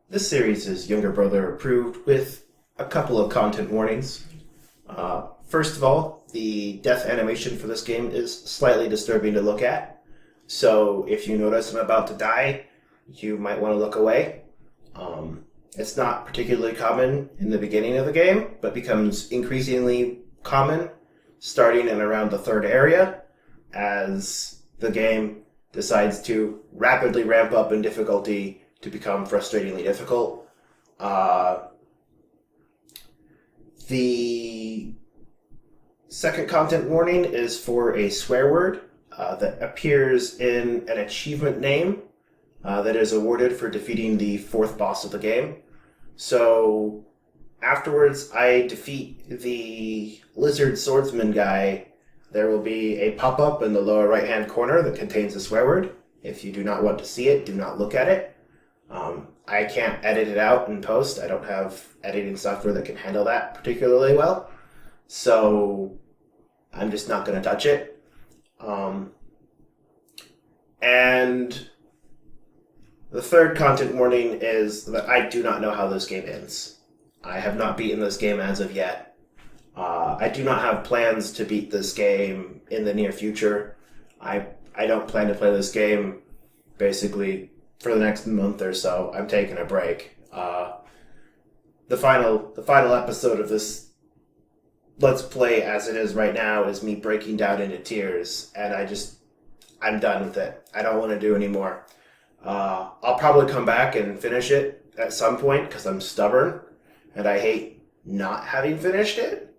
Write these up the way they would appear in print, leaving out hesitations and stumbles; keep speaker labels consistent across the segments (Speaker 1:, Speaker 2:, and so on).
Speaker 1: This series is younger brother approved with a couple of content warnings. First of all, the death animation for this game is slightly disturbing to look at. So if you notice I'm about to die, you might want to look away. It's not particularly common in the beginning of the game, but becomes increasingly common starting in around the third area as the game decides to rapidly ramp up in difficulty to become frustratingly difficult. The second content warning is for a swear word that appears in an achievement name that is awarded for defeating the fourth boss of the game. So afterwards I defeat the lizard swordsman guy. There will be a pop-up in the lower right-hand corner that contains a swear word. If you do not want to see it, do not look at it. I can't edit it out in post. I don't have editing software that can handle that particularly well. So I'm just not going to touch it. And the third content warning is that I do not know how this game ends. I have not beaten this game as of yet. I do not have plans to beat this game in the near future. I don't plan to play this game basically for the next month or so. I'm taking a break. The final episode of this Let's Play as it is right now is me breaking down into tears, and I'm done with it. I don't want to do anymore. I'll probably come back and finish it at some point because I'm stubborn and I hate not having finished it.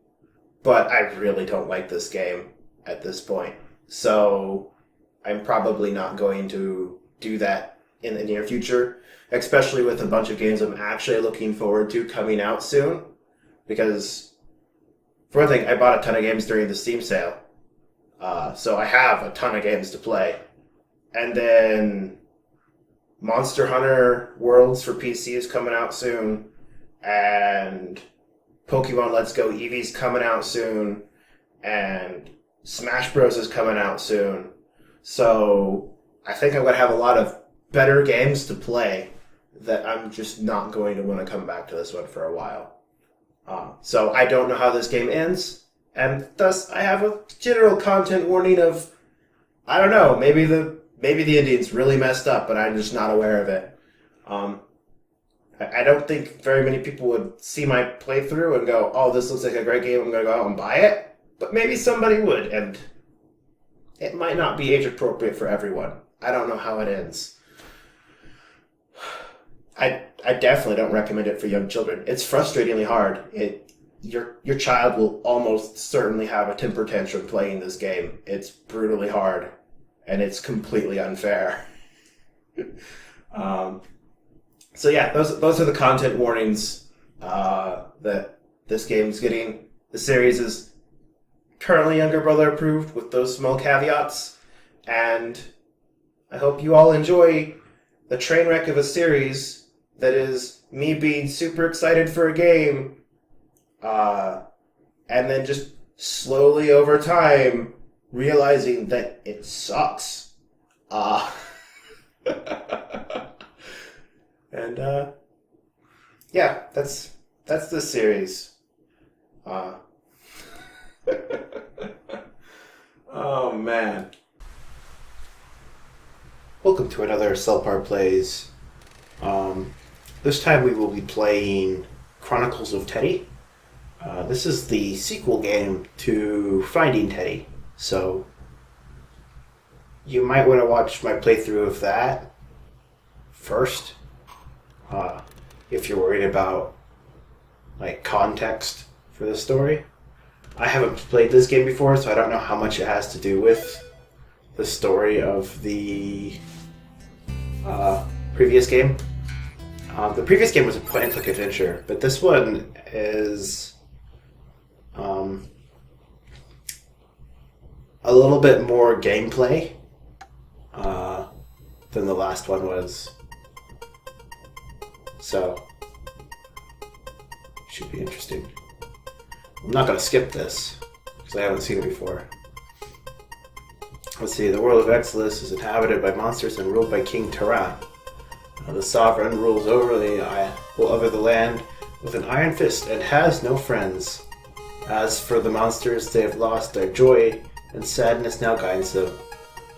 Speaker 1: But I really don't like this game at this point. So I'm probably not going to do that in the near future, especially with a bunch of games I'm actually looking forward to coming out soon. Because, for one thing, I bought a ton of games during the Steam sale. So I have a ton of games to play. And then Monster Hunter Worlds for PC is coming out soon. And Pokemon Let's Go Eevee's coming out soon, and Smash Bros. Is coming out soon. So I think I'm going to have a lot of better games to play that I'm just not going to want to come back to this one for a while. So I don't know how this game ends, and thus I have a general content warning of, I don't know, maybe the Indians really messed up, but I'm just not aware of it. I don't think very many people would see my playthrough and go, oh, this looks like a great game, I'm going to go out and buy it. But maybe somebody would, and it might not be age appropriate for everyone. I don't know how it ends. I definitely don't recommend it for young children. It's frustratingly hard. Your child will almost certainly have a temper tantrum playing this game. It's brutally hard, and it's completely unfair. So yeah, those are the content warnings that this game's getting. The series is currently younger brother approved with those small caveats, and I hope you all enjoy the train wreck of a series that is me being super excited for a game, and then just slowly over time realizing that it sucks. And yeah, that's this series. Oh man. Welcome to another Selpar Plays. This time we will be playing Chronicles of Teddy. This is the sequel game to Finding Teddy, so you might want to watch my playthrough of that first. If you're worried about context for the story. I haven't played this game before, so I don't know how much it has to do with the story of the previous game. The previous game was a point-and-click adventure, but this one is a little bit more gameplay than the last one was. So, should be interesting. I'm not going to skip this, because I haven't seen it before. Let's see, the world of Exilus is inhabited by monsters and ruled by King Taran.
Speaker 2: The sovereign rules over the land with an iron fist and has no friends. As for the monsters, they have lost their joy, and sadness now guides them.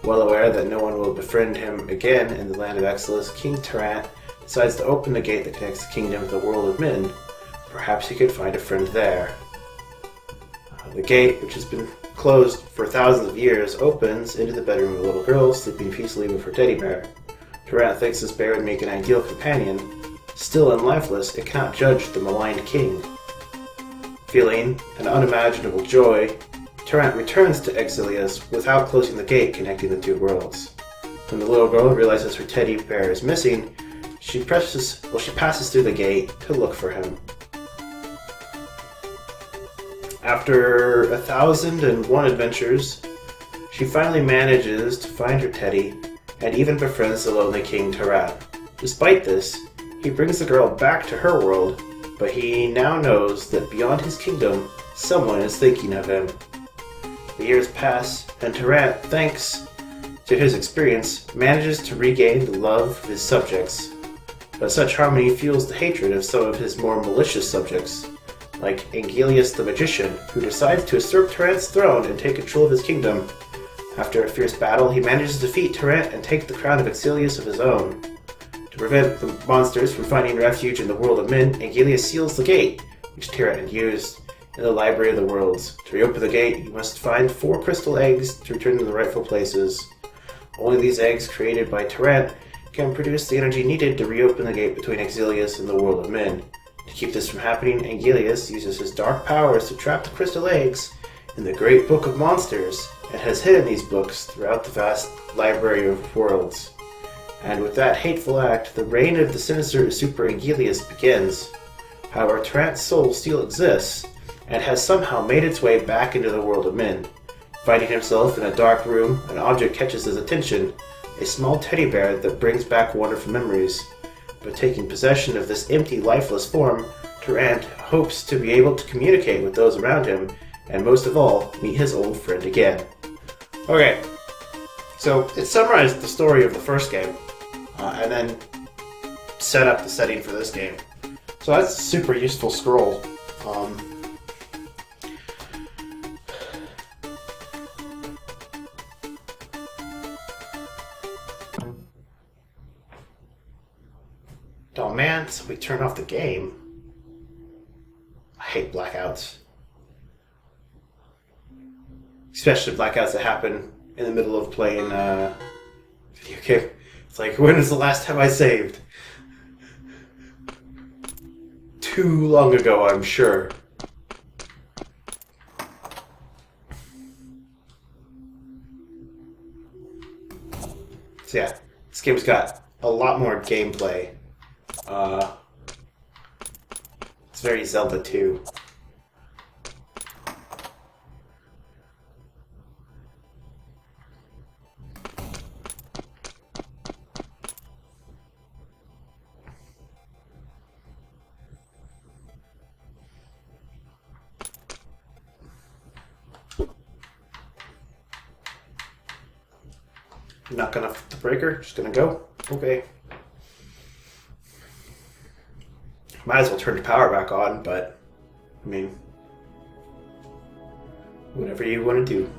Speaker 2: Well aware that no one will befriend him again in the land of Exilus, King Tarant decides to open the gate that connects the kingdom to the world of men. Perhaps he could find a friend there. The gate, which has been closed for thousands of years, opens into the bedroom of a little girl sleeping peacefully with her teddy bear. Tarant thinks this bear would make an ideal companion. Still and lifeless, it cannot judge the maligned king. Feeling an unimaginable joy, Tarant returns to Exilius without closing the gate connecting the two worlds. When the little girl realizes her teddy bear is missing, she passes through the gate to look for him. After 1001 adventures, she finally manages to find her teddy and even befriends the lonely King Tarant. Despite this, he brings the girl back to her world, but he now knows that beyond his kingdom, someone is thinking of him. The years pass, and Tarant, thanks to his experience, manages to regain the love of his subjects. But such harmony fuels the hatred of some of his more malicious subjects, like Angelius the Magician, who decides to usurp Tarant's throne and take control of his kingdom. After a fierce battle, he manages to defeat Tarant and take the crown of Exilius of his own. To prevent the monsters from finding refuge in the world of men, Angelius seals the gate, which Tarant had used, in the Library of the Worlds. To reopen the gate, you must find 4 crystal eggs to return to the rightful places. Only these eggs, created by Tarant, can produce the energy needed to reopen the gate between Exilius and the world of men. To keep this from happening, Angelius uses his dark powers to trap the crystal eggs in the Great Book of Monsters, and has hidden these books throughout the vast Library of Worlds. And with that hateful act, the reign of the sinister Super Angelius begins. However, Tarant's soul still exists, and has somehow made its way back into the world of men. Finding himself in a dark room, an object catches his attention, a small teddy bear that brings back wonderful memories. But taking possession of this empty, lifeless form, Tarant hopes to be able to communicate with those around him, and most of all, meet his old friend again. Okay, so it summarized the story of the first game, and then set up the setting for this game. So that's a super useful scroll. Oh man, somebody turned off the game. I hate blackouts. Especially blackouts that happen in the middle of playing video game. It's like, when was the last time I saved? Too long ago, I'm sure. So yeah, this game's got a lot more gameplay. It's very Zelda 2. I'm not gonna flip the breaker, just gonna go. Okay. Might as well turn the power back on, but, I mean, whatever you want to do.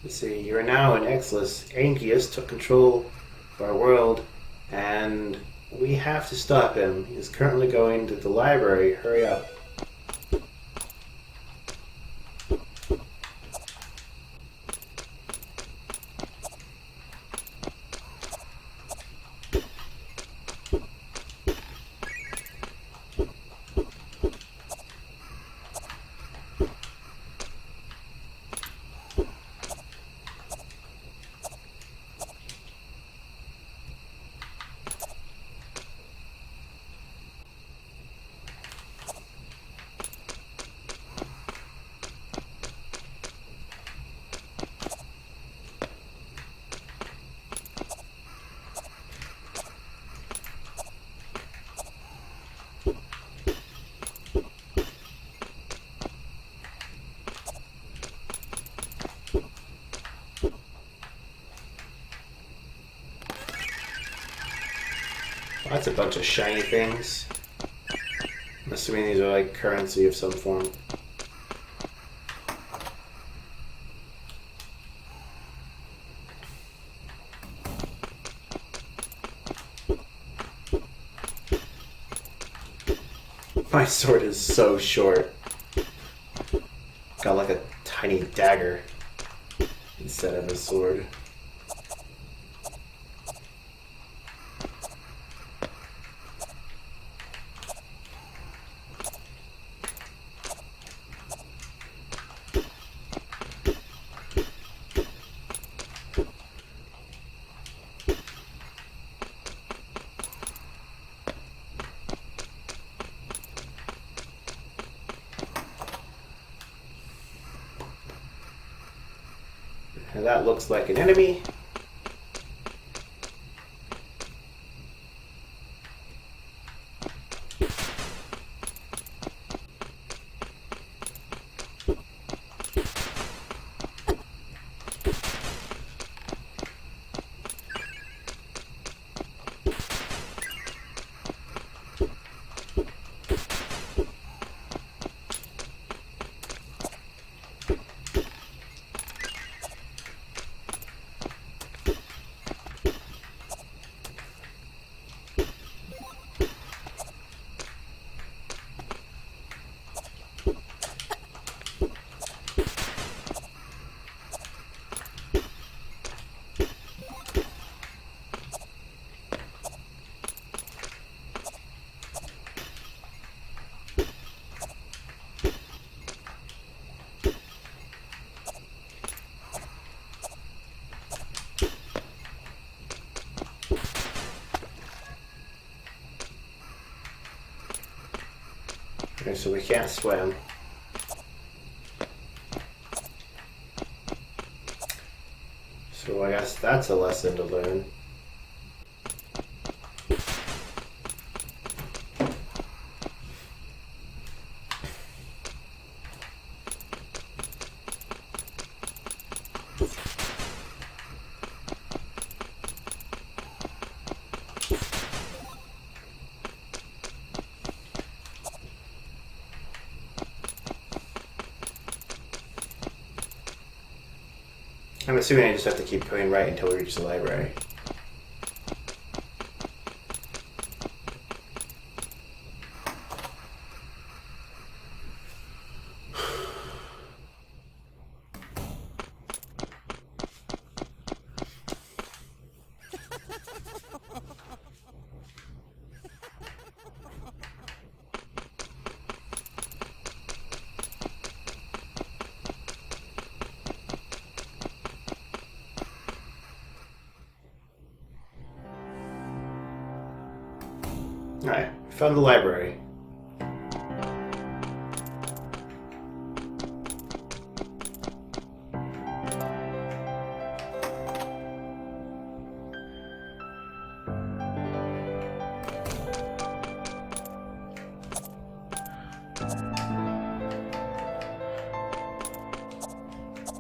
Speaker 2: Let's see, you are now in Exilus. Angius took control of our world, and we have to stop him. He is currently going to the library. Hurry up. That's a bunch of shiny things. I'm assuming these are like currency of some form. My sword is so short. Got like a tiny dagger instead of a sword. And that looks like an enemy. Okay, so we can't swim. So I guess that's a lesson to learn. I'm assuming I just have to keep going right until we reach the library. Alright, found the library.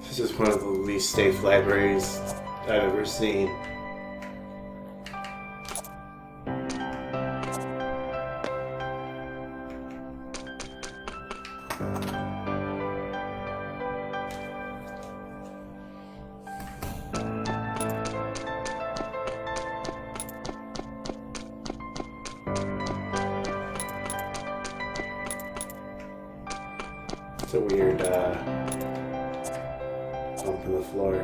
Speaker 2: This is one of the least safe libraries I've ever seen. It's a weird bump in the floor.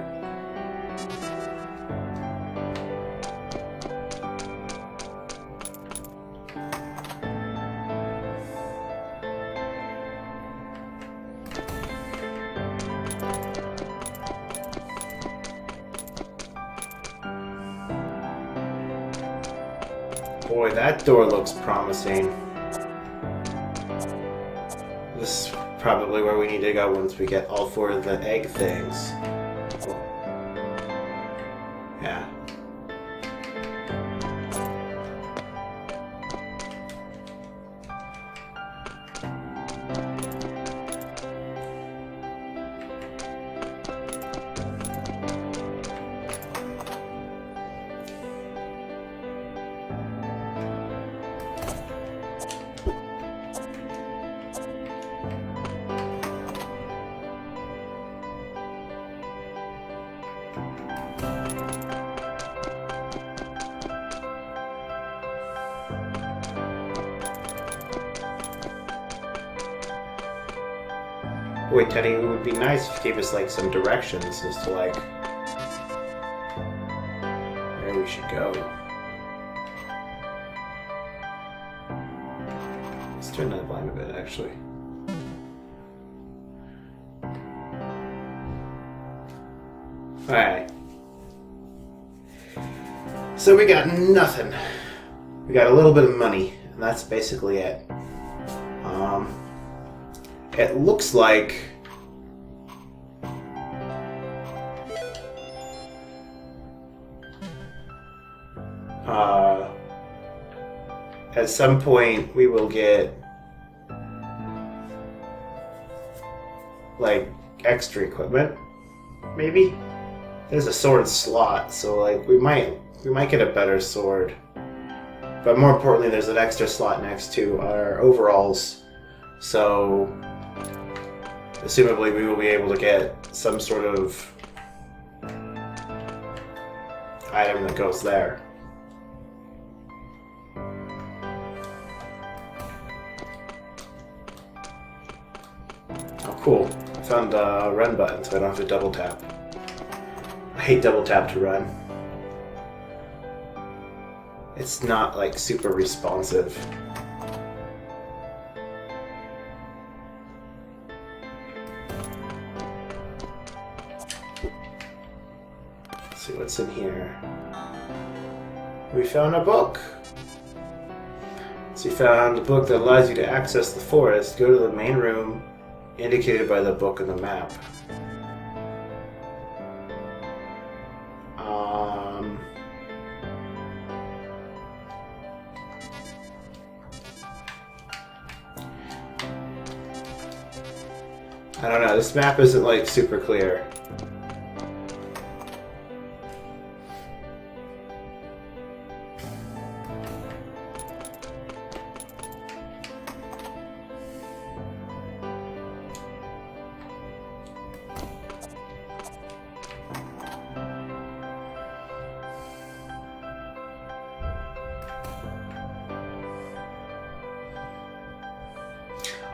Speaker 2: Boy, that door looks promising. This is probably where we need to go once we get all four of the egg things. Yeah. Wait, Teddy, it would be nice if you gave us like some directions as to like where we should go. Let's turn that blind a bit, actually. Alright. So we got nothing. We got a little bit of money, and that's basically it. It looks like at some point we will get like extra equipment, maybe. There's a sword slot, so like we might get a better sword. But more importantly, there's an extra slot next to our overalls, so assumably we will be able to get some sort of item that goes there. Oh, cool. I found the run button, so I don't have to double tap. I hate double tap to run. It's not like super responsive. Let's see what's in here. We found a book. So you found a book that allows you to access the forest. Go to the main room indicated by the book and the map. I don't know, this map isn't like super clear.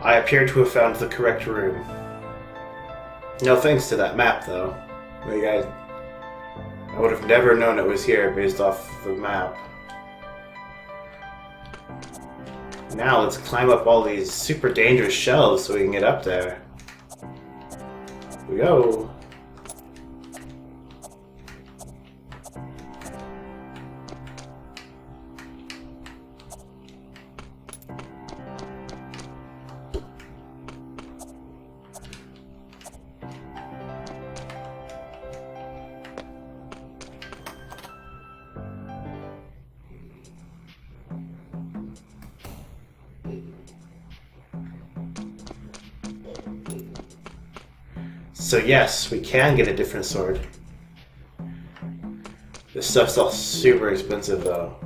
Speaker 2: I appear to have found the correct room. No thanks to that map, though. Like I would have never known it was here based off the map. Now let's climb up all these super dangerous shelves so we can get up there. Here we go. So yes, we can get a different sword. This stuff's all super expensive though.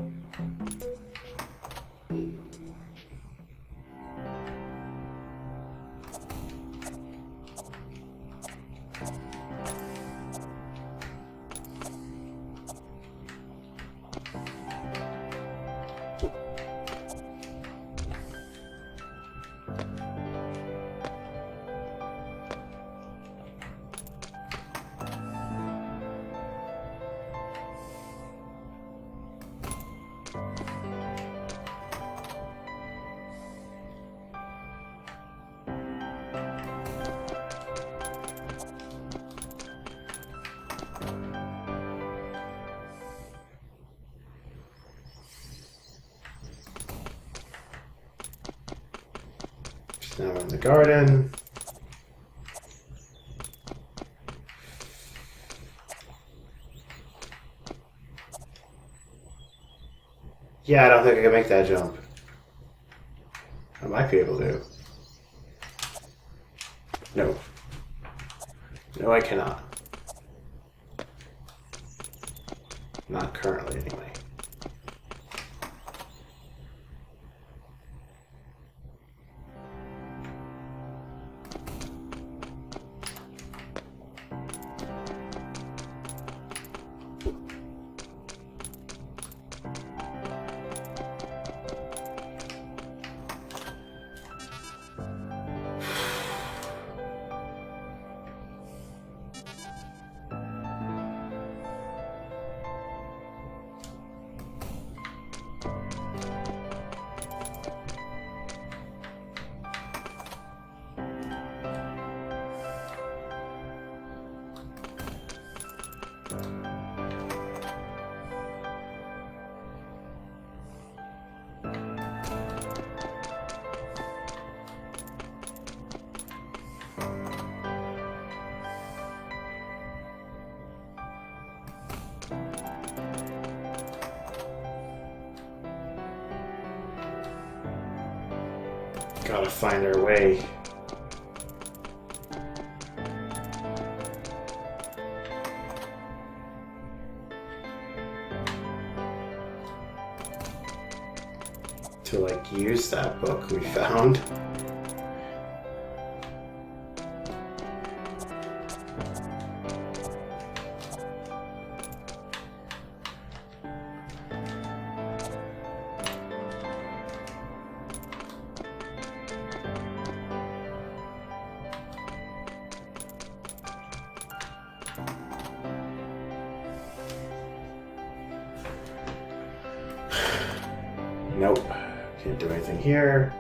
Speaker 2: Now we're in the garden. Yeah, I don't think I can make that jump. I might be able to. No. No, I cannot. Not currently, anyway. Gotta find our way. To like use that book we found. Nope, can't do anything here.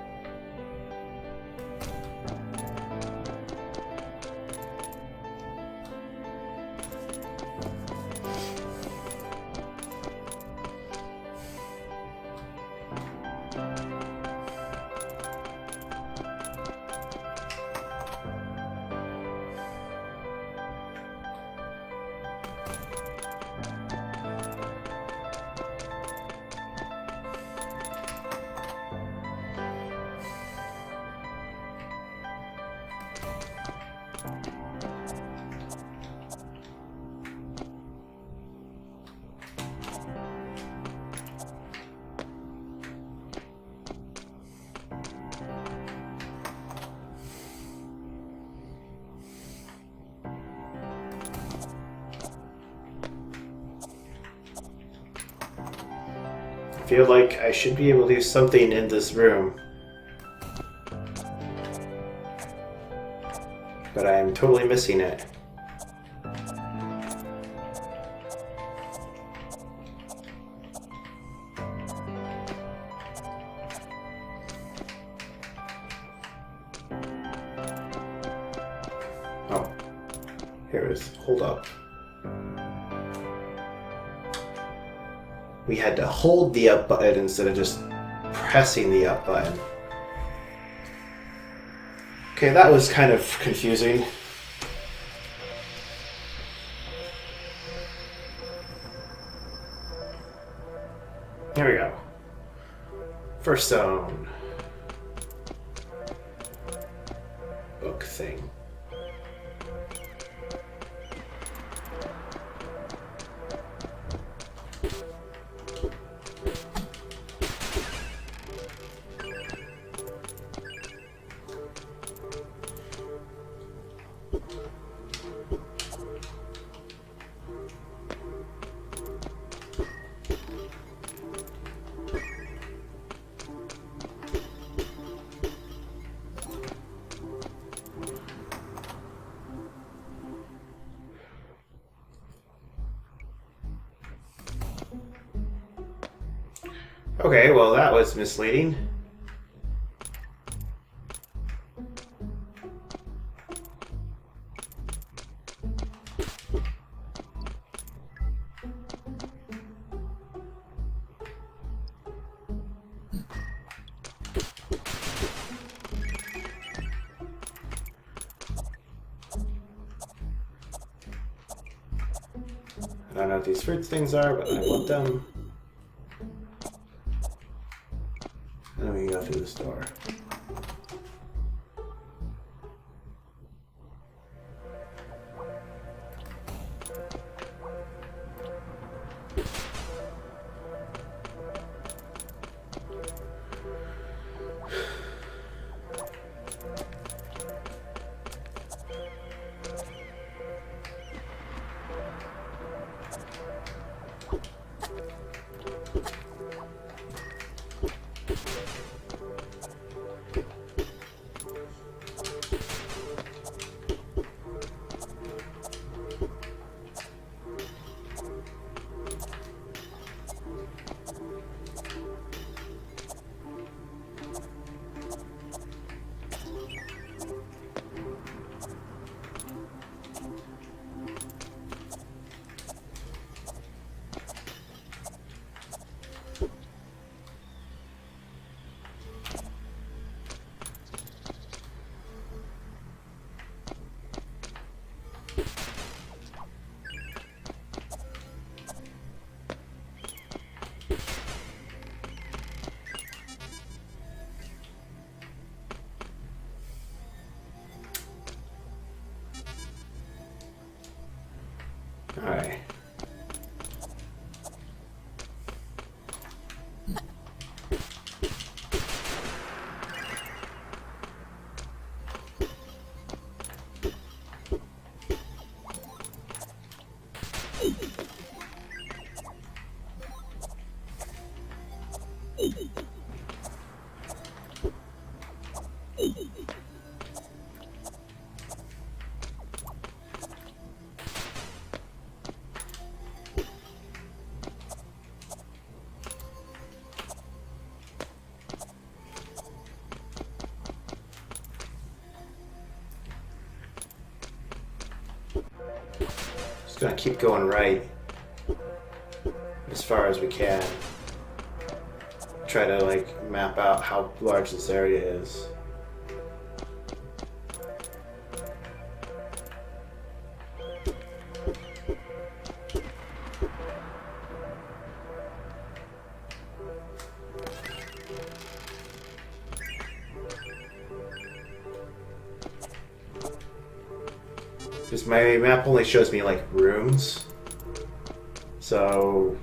Speaker 2: I feel like I should be able to do something in this room. But I am totally missing it. Oh, here it is. Hold up. We had to hold the up button instead of just pressing the up button. Okay, that was kind of confusing. There we go. First zone. Book thing. Okay, well that was misleading. I don't know what these fruits things are, but I want them. And then we can go through this door. way. Just gonna keep going right as far as we can. Try to like map out how large this area is. Because my map only shows me like rooms, so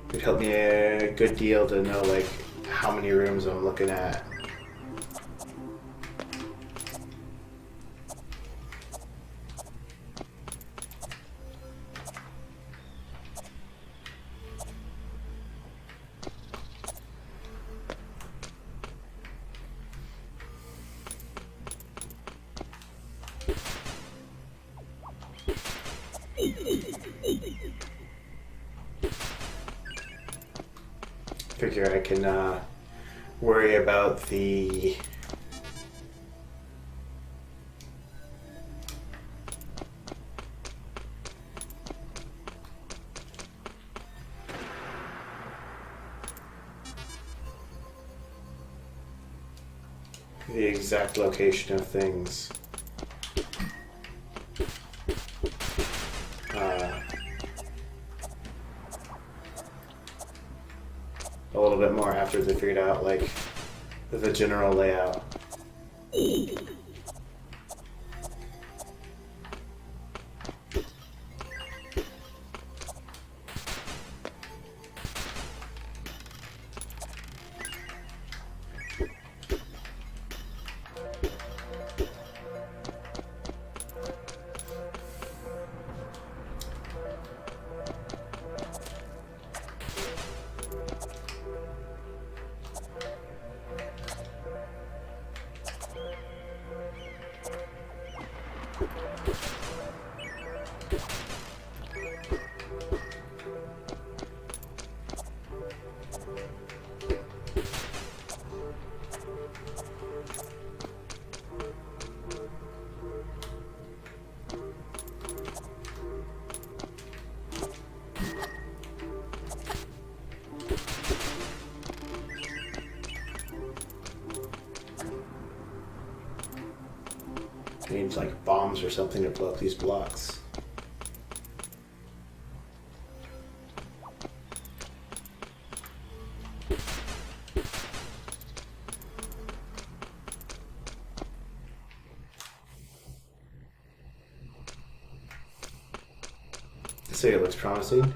Speaker 2: it'd help me a good deal to know like how many rooms I'm looking at. Figure I can worry about the exact location of things. A little bit more after they figured out like the general layout. Needs like bombs or something to blow up these blocks. Let's see, it looks promising.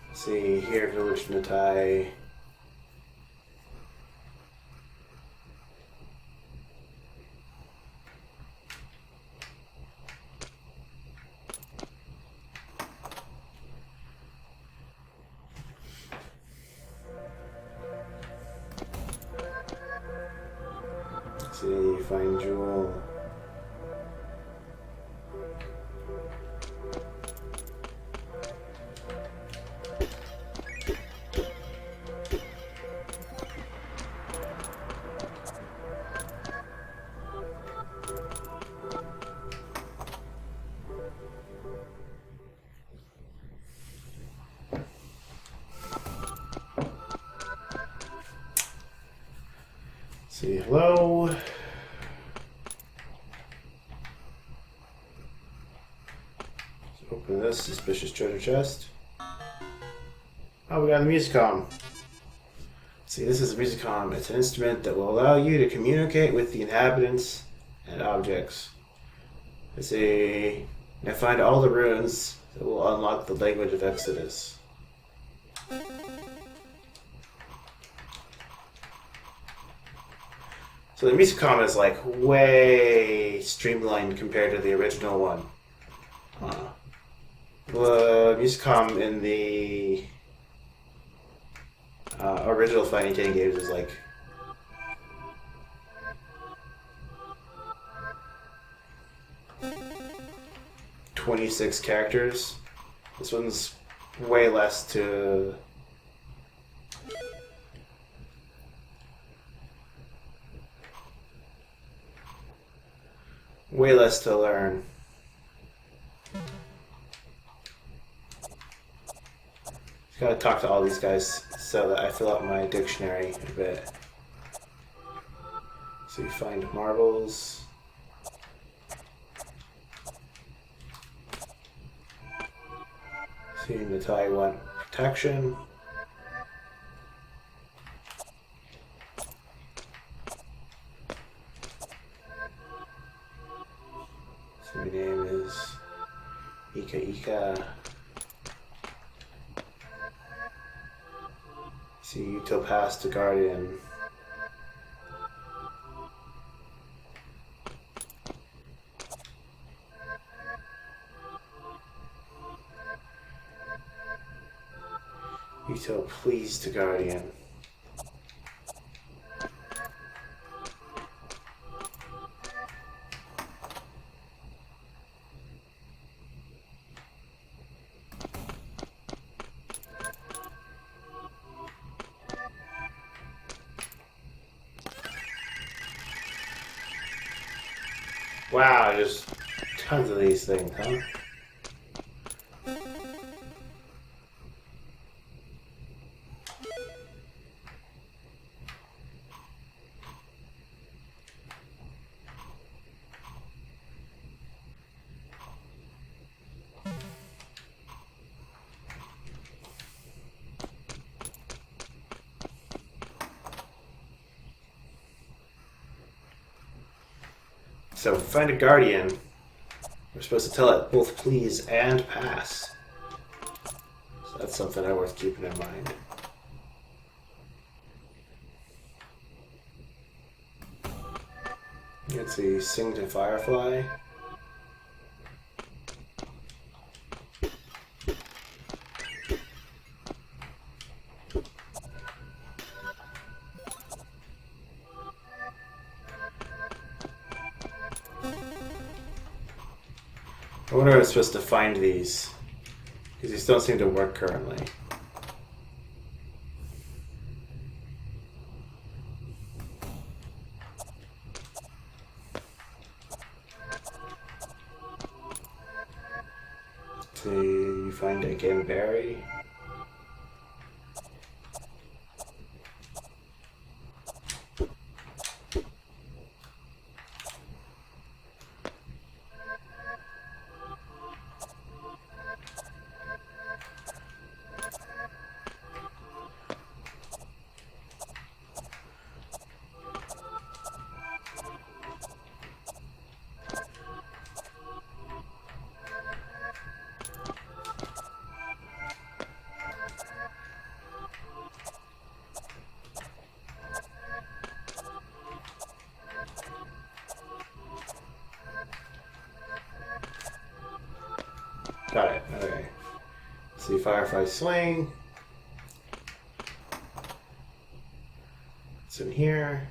Speaker 2: Let's see here, Village Natai. See, find jewel. See, hello. Let's open this suspicious treasure chest. Oh, we got the music on. See, this is a musicom. It's an instrument that will allow you to communicate with the inhabitants and objects. Let's see. Now find all the runes that will unlock the language of Exodus. So the musicom is like way streamlined compared to the original one. The musicom in the original Fighting Game games is like 26 characters. This one's way less to learn. Gotta talk to all these guys so that I fill out my dictionary a bit. So you find marbles. See, Natai want protection. So your name is Ika. See, you till past the Guardian. You till please to Guardian. Wow, there's tons of these things, huh? So find a guardian. We're supposed to tell it both please and pass. So that's something worth keeping in mind. Let's see, sing to Firefly. I wonder if I'm supposed to find these, because these don't seem to work currently. So you find a Gamberry. Got it. Okay. See, Firefly Sling. It's in here.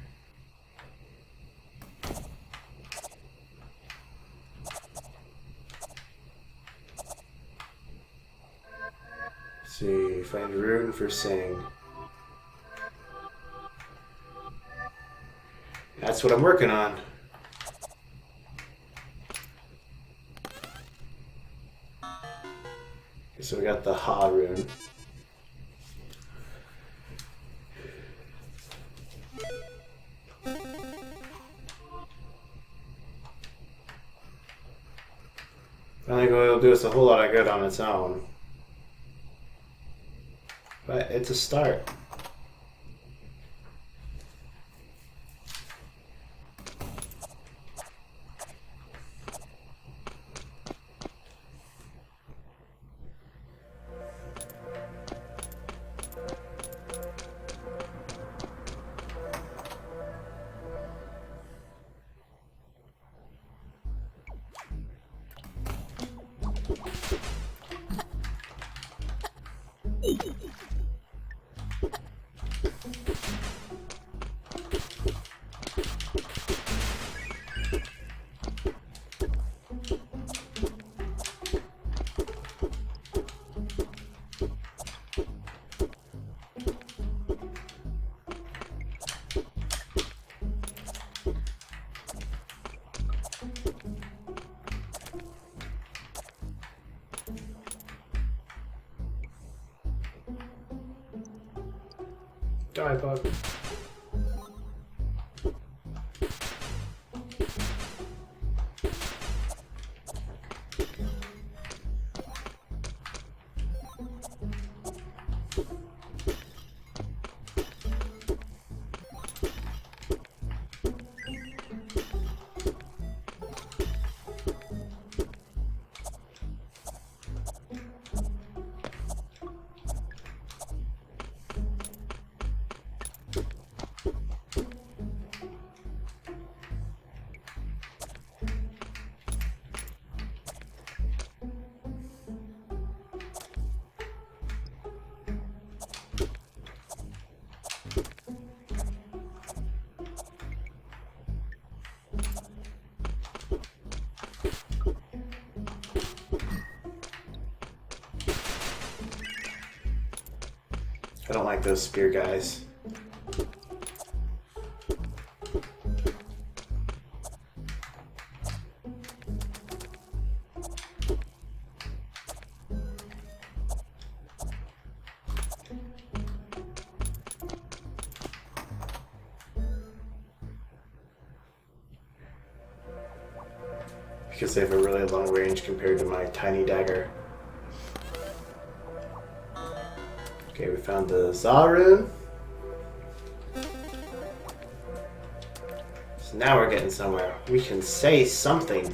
Speaker 2: See, find a rune for Sing. That's what I'm working on. So we got the Ha rune. I don't think it'll do us a whole lot of good on its own. But it's a start. Die, bug. I don't like those spear guys. Because they have a really long range compared to my tiny dagger. Okay, we found the Zarun. So now we're getting somewhere. We can say something.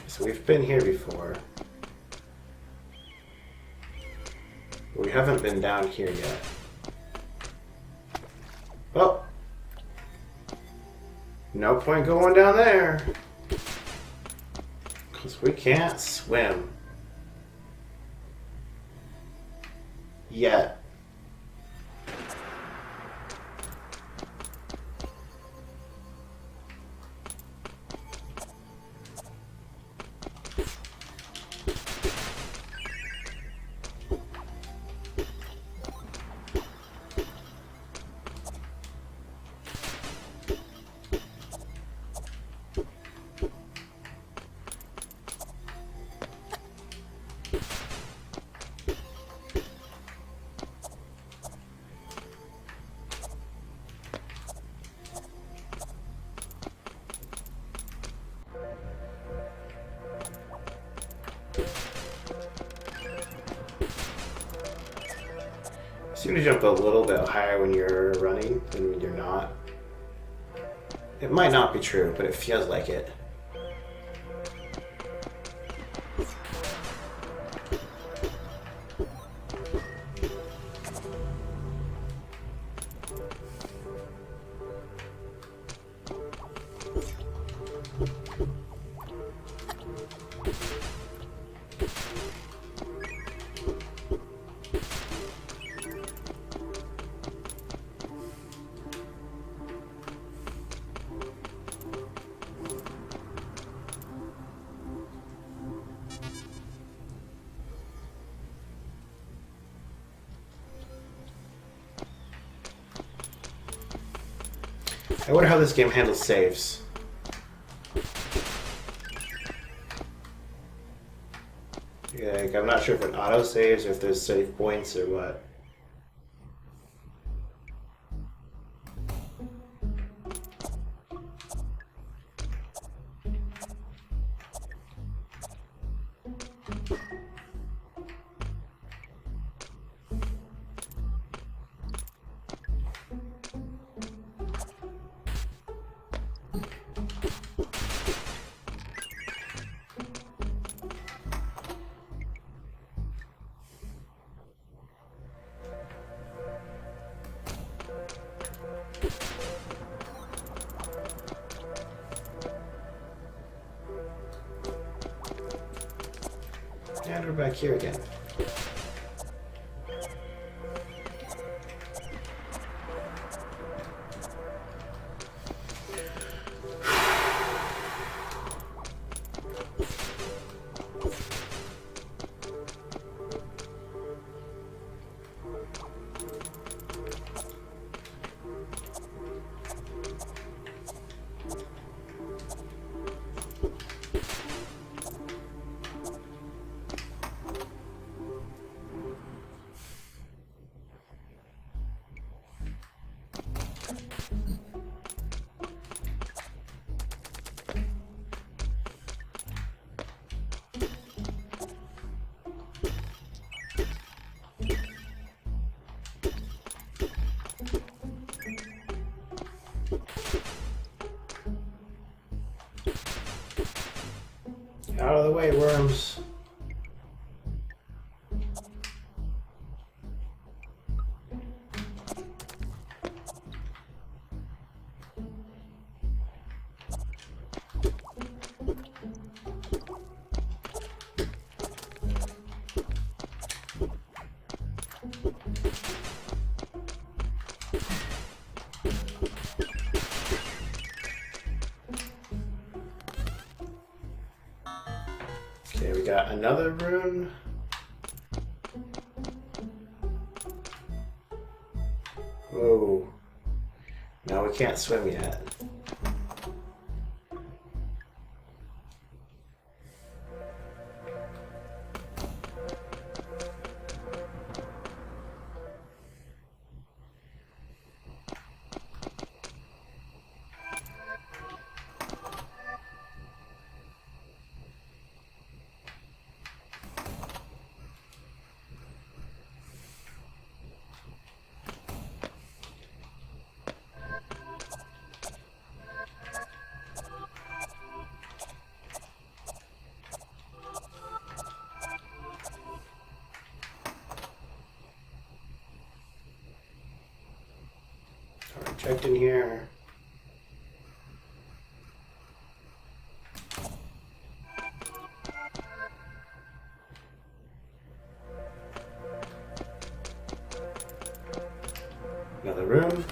Speaker 2: So we've been here before. But we haven't been down here yet. Well, no point going down there. Because we can't swim. Yet. Seem to jump a little bit higher when you're running than when you're not. It might not be true, but it feels like it. I wonder how this game handles saves. Yeah, like, I'm not sure if it auto saves or if there's save points or what. her back here again. Out of the way, worms. Okay, we got another rune. Whoa. No, we can't swim yet. Alright, checked in here. Another room.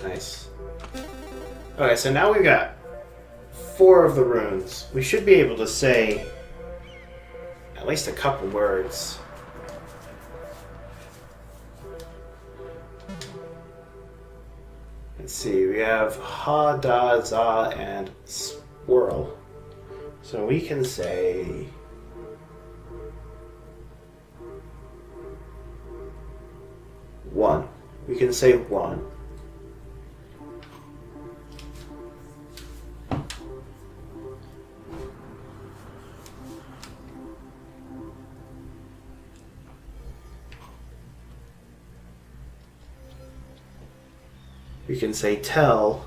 Speaker 2: Nice. Okay, so now we've got 4 of the runes. We should be able to say at least a couple words. Let's see, we have ha, da, za, and swirl. So we can say one. We can say one. We can say tell.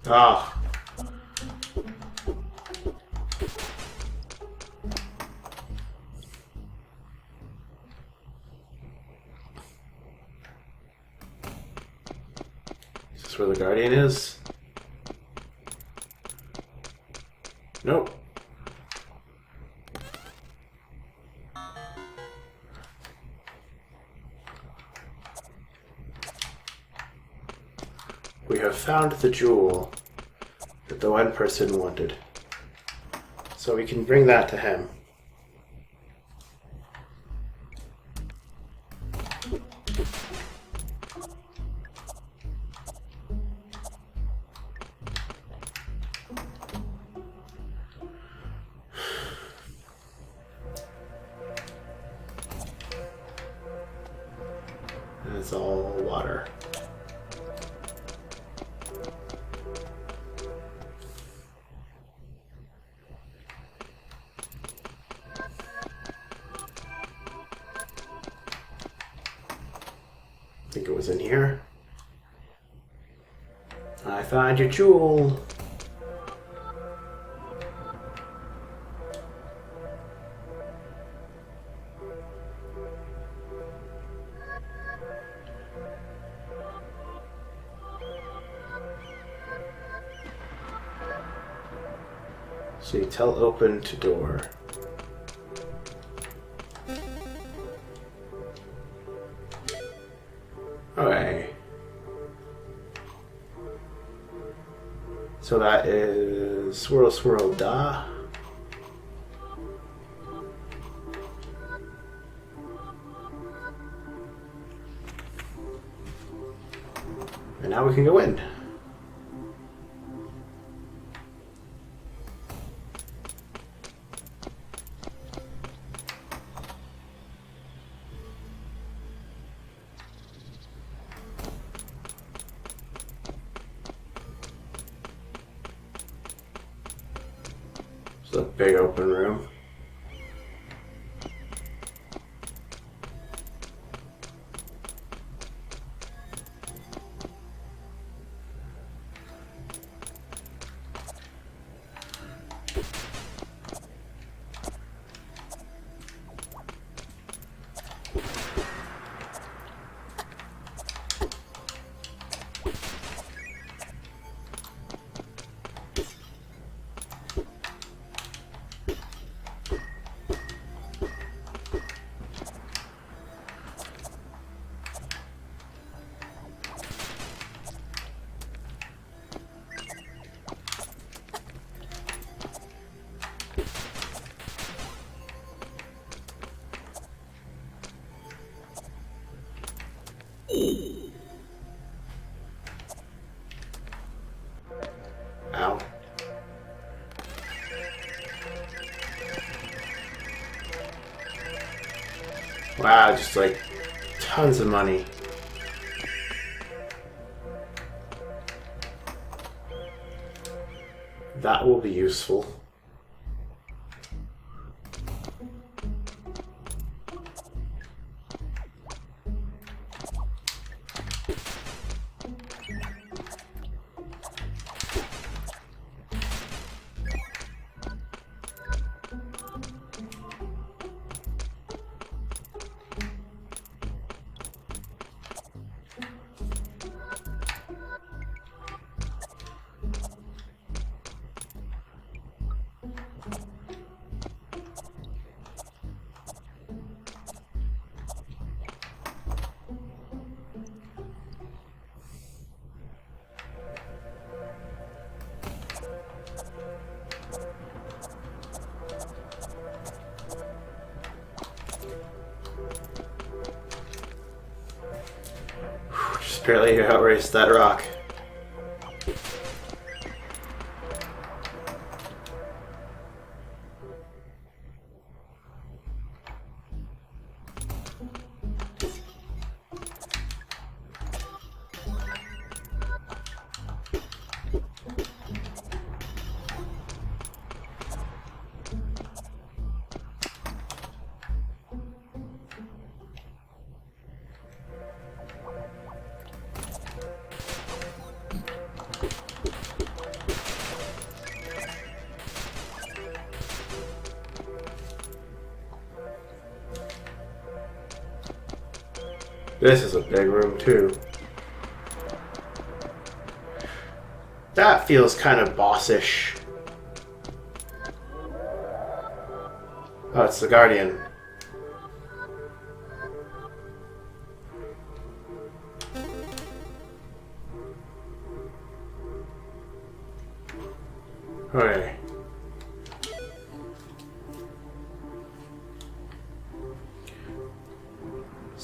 Speaker 2: Ah. Is this where the Guardian is? Nope. we have found the jewel that the one person wanted. So we can bring that to him. And it's all water. I think it was in here. I found your jewel. So you tell open to door. Okay. So that is swirl, swirl, da. And now we can go in. It's a big open room. Ow. Wow, just like tons of money. That will be useful. Just barely outraced that rock. This is a big room too. That feels kind of bossish. Oh, it's the Guardian.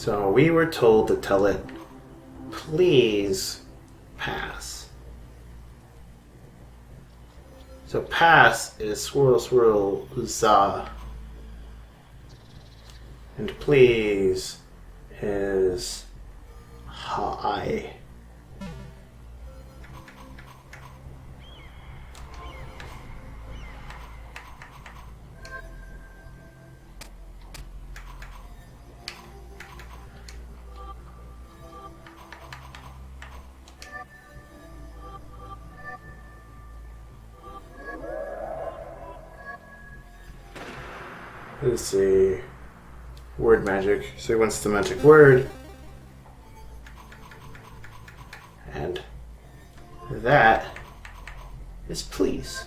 Speaker 2: So we were told to tell it, please pass. So pass is swirl, swirl, za. And please is hi. Let's see. Word magic. So he wants the magic word. And that is please.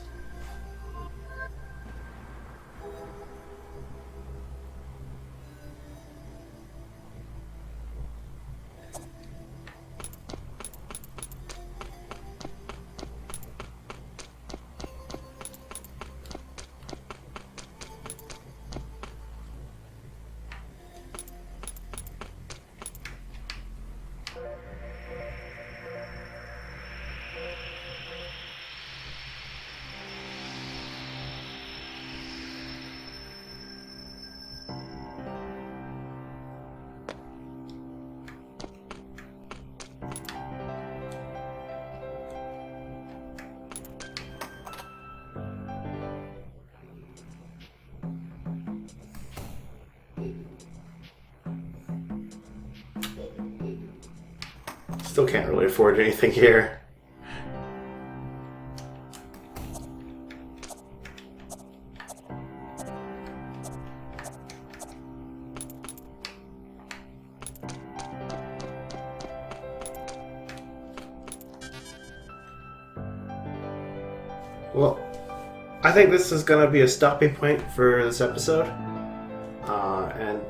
Speaker 2: Still can't really afford anything here. Well, I think this is going to be a stopping point for this episode. And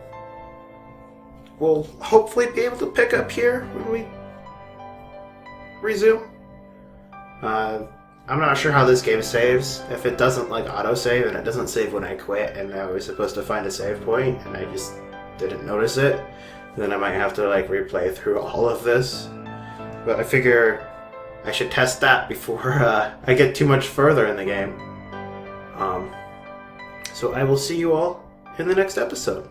Speaker 2: we'll hopefully be able to pick up here when we resume. I'm not sure how this game saves. If it doesn't like auto-save and it doesn't save when I quit and I was supposed to find a save point and I just didn't notice it, then I might have to like replay through all of this. But I figure I should test that before I get too much further in the game. So I will see you all in the next episode.